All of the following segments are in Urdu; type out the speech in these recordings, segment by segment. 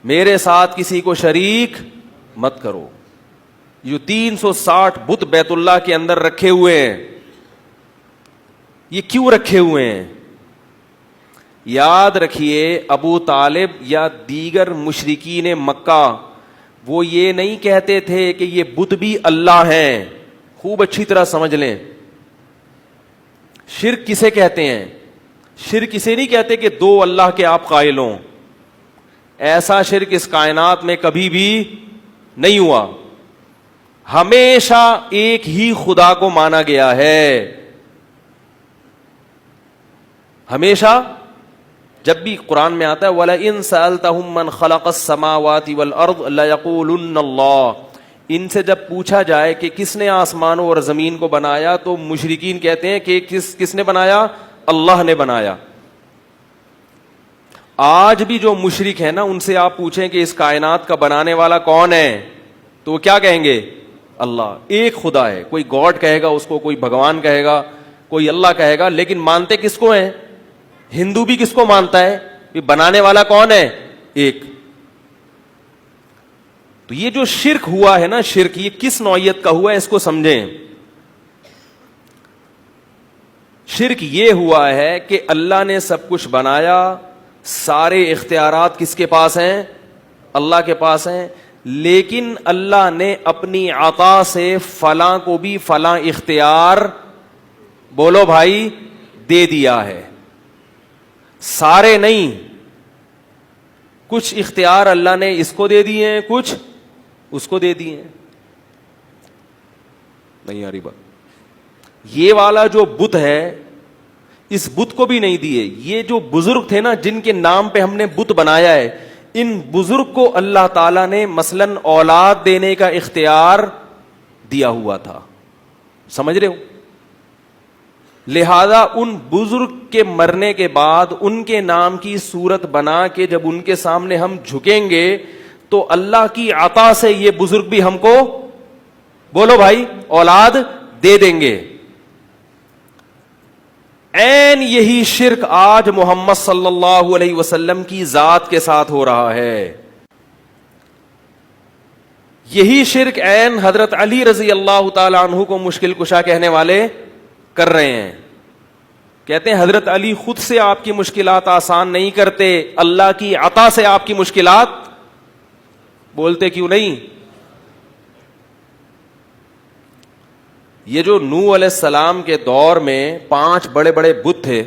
میرے ساتھ کسی کو شریک مت کرو. جو 360 بت بیت اللہ کے اندر رکھے ہوئے ہیں, یہ کیوں رکھے ہوئے ہیں؟ یاد رکھیے, ابو طالب یا دیگر مشرکین مکہ وہ یہ نہیں کہتے تھے کہ یہ بت بھی اللہ ہیں. خوب اچھی طرح سمجھ لیں, شرک کسے کہتے ہیں؟ شرک اسے نہیں کہتے کہ دو اللہ کے آپ قائل ہوں. ایسا شرک اس کائنات میں کبھی بھی نہیں ہوا. ہمیشہ ایک ہی خدا کو مانا گیا ہے. ہمیشہ جب بھی قرآن میں آتا ہے وَلَئِن سَأَلْتَهُم مَّنْ خَلَقَ السَّمَاوَاتِ وَالْأَرْضَ لَيَقُولُنَّ اللَّهُ, ان سے جب پوچھا جائے کہ کس نے آسمانوں اور زمین کو بنایا تو مشرکین کہتے ہیں کہ کس نے بنایا؟ اللہ نے بنایا. آج بھی جو مشرک ہے نا, ان سے آپ پوچھیں کہ اس کائنات کا بنانے والا کون ہے تو وہ کیا کہیں گے؟ اللہ. ایک خدا ہے, کوئی گاڈ کہے گا اس کو, کوئی بھگوان کہے گا, کوئی اللہ کہے گا, لیکن مانتے کس کو ہیں؟ ہندو بھی کس کو مانتا ہے کہ بنانے والا کون ہے؟ ایک. تو یہ جو شرک ہوا ہے نا, شرک یہ کس نوعیت کا ہوا ہے اس کو سمجھیں. شرک یہ ہوا ہے کہ اللہ نے سب کچھ بنایا, سارے اختیارات کس کے پاس ہیں؟ اللہ کے پاس ہیں, لیکن اللہ نے اپنی عطا سے فلاں کو بھی فلاں اختیار, بولو بھائی, دے دیا ہے. سارے نہیں, کچھ اختیار اللہ نے اس کو دے دیے ہیں, کچھ اس کو دے دیے ہیں. نہیں آ رہی بات؟ یہ والا جو بت ہے اس بت کو بھی نہیں دیے. یہ جو بزرگ تھے نا جن کے نام پہ ہم نے بت بنایا ہے, ان بزرگ کو اللہ تعالیٰ نے مثلاً اولاد دینے کا اختیار دیا ہوا تھا. سمجھ رہے ہو؟ لہذا ان بزرگ کے مرنے کے بعد ان کے نام کی صورت بنا کے جب ان کے سامنے ہم جھکیں گے تو اللہ کی عطا سے یہ بزرگ بھی ہم کو, بولو بھائی, اولاد دے دیں گے. عین یہی شرک آج محمد صلی اللہ علیہ وسلم کی ذات کے ساتھ ہو رہا ہے. یہی شرک عین حضرت علی رضی اللہ تعالی عنہ کو مشکل کشا کہنے والے کر رہے ہیں. کہتے ہیں حضرت علی خود سے آپ کی مشکلات آسان نہیں کرتے, اللہ کی عطا سے آپ کی مشکلات, بولتے کیوں نہیں؟ یہ جو نوح علیہ السلام کے دور میں 5 بڑے بڑے بت تھے,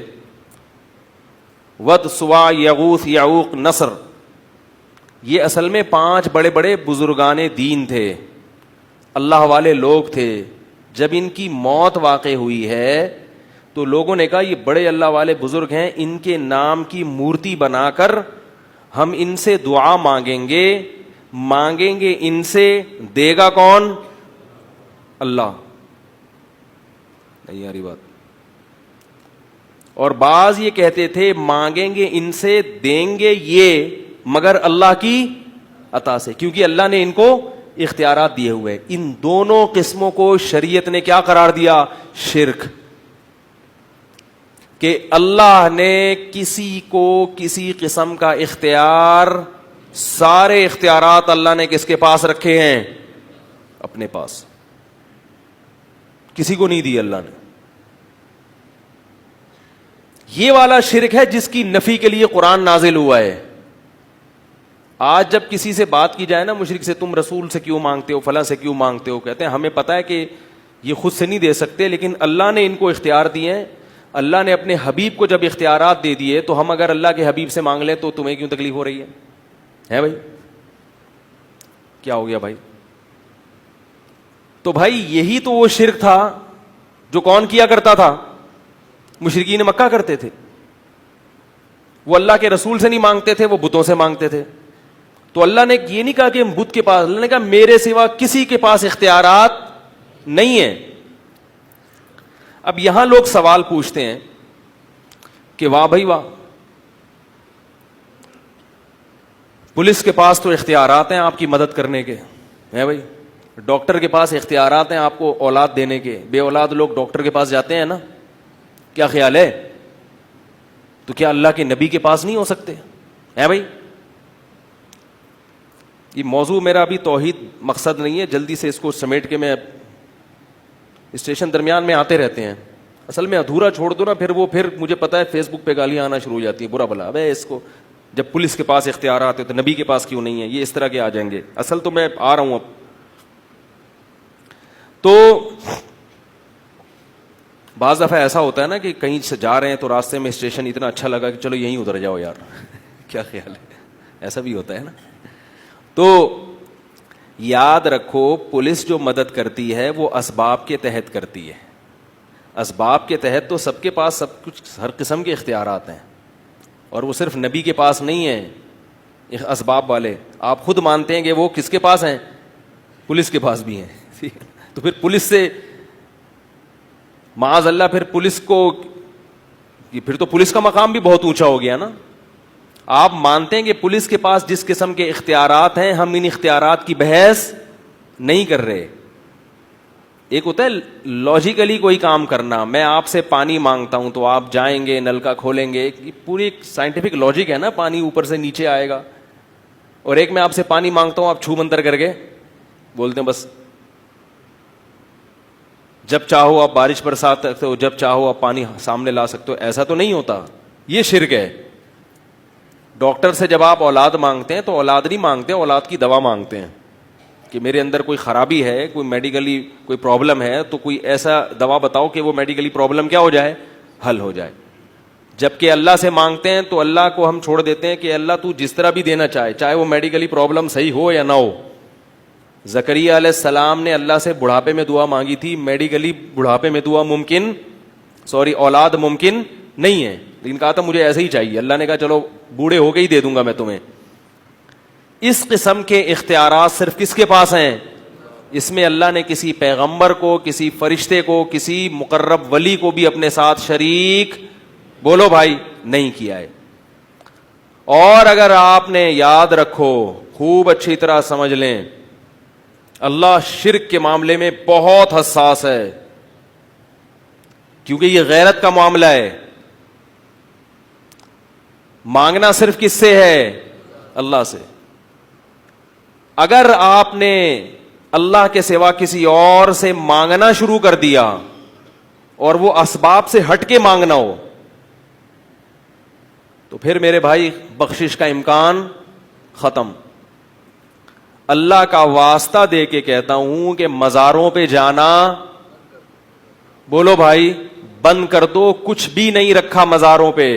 ود, سوا, یغوث, یعوق, نصر, یہ اصل میں 5 بڑے بڑے بزرگان دین تھے, اللہ والے لوگ تھے. جب ان کی موت واقع ہوئی ہے تو لوگوں نے کہا یہ بڑے اللہ والے بزرگ ہیں, ان کے نام کی مورتی بنا کر ہم ان سے دعا مانگیں گے ان سے, دے گا کون؟ اللہ. نہیں آ رہی بات؟ اور بعض یہ کہتے تھے مانگیں گے ان سے, دیں گے یہ مگر اللہ کی عطا سے, کیونکہ اللہ نے ان کو اختیارات دیے ہوئے. ان دونوں قسموں کو شریعت نے کیا قرار دیا؟ شرک. کہ اللہ نے کسی کو کسی قسم کا اختیار, سارے اختیارات اللہ نے کس کے پاس رکھے ہیں؟ اپنے پاس. کسی کو نہیں دی اللہ نے. یہ والا شرک ہے جس کی نفی کے لیے قرآن نازل ہوا ہے. آج جب کسی سے بات کی جائے نا مشرک سے, تم رسول سے کیوں مانگتے ہو, فلاں سے کیوں مانگتے ہو, کہتے ہیں ہمیں پتہ ہے کہ یہ خود سے نہیں دے سکتے, لیکن اللہ نے ان کو اختیار دیے ہیں. اللہ نے اپنے حبیب کو جب اختیارات دے دیے تو ہم اگر اللہ کے حبیب سے مانگ لیں تو تمہیں کیوں تکلیف ہو رہی ہے بھائی؟ کیا ہو گیا بھائی؟ تو بھائی یہی تو وہ شرک تھا جو کون کیا کرتا تھا؟ مشرکین مکہ کرتے تھے. وہ اللہ کے رسول سے نہیں مانگتے تھے, وہ بتوں سے مانگتے تھے. تو اللہ نے یہ نہیں کہا کہ بت کے پاس, اللہ نے کہا میرے سوا کسی کے پاس اختیارات نہیں ہیں. اب یہاں لوگ سوال پوچھتے ہیں کہ واہ بھائی واہ, پولیس کے پاس تو اختیارات ہیں آپ کی مدد کرنے کے, ہیں بھائی, ڈاکٹر کے پاس اختیارات ہیں آپ کو اولاد دینے کے, بے اولاد لوگ ڈاکٹر کے پاس جاتے ہیں نا, کیا خیال ہے؟ تو کیا اللہ کے نبی کے پاس نہیں ہو سکتے؟ ہیں بھائی؟ یہ موضوع میرا ابھی توحید مقصد نہیں ہے, جلدی سے اس کو سمیٹ کے میں اسٹیشن درمیان میں آتے رہتے ہیں, اصل میں ادھورا چھوڑ دو نا, پھر مجھے پتا ہے فیس بک پہ گالیاں آنا شروع ہو جاتی ہیں, برا بلا ابے اس کو, جب پولیس کے پاس اختیارات ہیں تو نبی کے پاس کیوں نہیں ہے, یہ اس طرح کے آ جائیں گے. اصل تو میں آ رہا ہوں اب. تو بعض دفعہ ایسا ہوتا ہے نا کہ کہیں سے جا رہے ہیں تو راستے میں اسٹیشن اتنا اچھا لگا کہ چلو یہیں اتر جاؤ یار کیا خیال ہے, ایسا بھی ہوتا ہے نا. تو یاد رکھو پولیس جو مدد کرتی ہے وہ اسباب کے تحت کرتی ہے. اسباب کے تحت تو سب کے پاس سب کچھ, ہر قسم کے اختیارات ہیں, اور وہ صرف نبی کے پاس نہیں ہیں اسباب والے. آپ خود مانتے ہیں کہ وہ کس کے پاس ہیں, پولیس کے پاس بھی ہیں. تو پھر پولیس سے معاذ اللہ, پھر تو پولیس کا مقام بھی بہت اونچا ہو گیا نا. آپ مانتے ہیں کہ پولیس کے پاس جس قسم کے اختیارات ہیں, ہم ان اختیارات کی بحث نہیں کر رہے. ایک ہوتا ہے لاجیکلی کوئی کام کرنا, میں آپ سے پانی مانگتا ہوں تو آپ جائیں گے نل کا کھولیں گے, یہ پوری سائنٹیفک لاجک ہے نا, پانی اوپر سے نیچے آئے گا. اور ایک میں آپ سے پانی مانگتا ہوں, آپ چھو منتر کر کے بولتے ہیں بس جب چاہو آپ بارش برسا سکتے ہو, جب چاہو آپ پانی سامنے لا سکتے ہو. ایسا تو نہیں ہوتا, یہ شرک ہے. ڈاکٹر سے جب آپ اولاد مانگتے ہیں تو اولاد نہیں مانگتے, اولاد کی دوا مانگتے ہیں کہ میرے اندر کوئی خرابی ہے, کوئی میڈیکلی کوئی پرابلم ہے, تو کوئی ایسا دوا بتاؤ کہ وہ میڈیکلی پرابلم کیا ہو جائے, حل ہو جائے. جبکہ اللہ سے مانگتے ہیں تو اللہ کو ہم چھوڑ دیتے ہیں کہ اللہ تو جس طرح بھی دینا چاہے, چاہے وہ میڈیکلی پرابلم صحیح ہو یا نہ ہو. زکریہ علیہ السلام نے اللہ سے بڑھاپے میں دعا مانگی تھی, میڈیکلی بڑھاپے میں دعا اولاد ممکن نہیں ہے, لیکن کہا تھا مجھے ایسے ہی چاہیے. اللہ نے کہا چلو بوڑھے ہو کے ہی دے دوں گا میں تمہیں. اس قسم کے اختیارات صرف کس کے پاس ہیں, اس میں اللہ نے کسی پیغمبر کو, کسی فرشتے کو, کسی مقرب ولی کو بھی اپنے ساتھ شریک, بولو بھائی, نہیں کیا ہے. اور اگر آپ نے یاد رکھو, خوب اچھی طرح سمجھ لیں, اللہ شرک کے معاملے میں بہت حساس ہے, کیونکہ یہ غیرت کا معاملہ ہے. مانگنا صرف کس سے ہے, اللہ سے. اگر آپ نے اللہ کے سوا کسی اور سے مانگنا شروع کر دیا اور وہ اسباب سے ہٹ کے مانگنا ہو, تو پھر میرے بھائی بخشش کا امکان ختم. اللہ کا واسطہ دے کے کہتا ہوں کہ مزاروں پہ جانا, بولو بھائی, بند کر دو. کچھ بھی نہیں رکھا مزاروں پہ.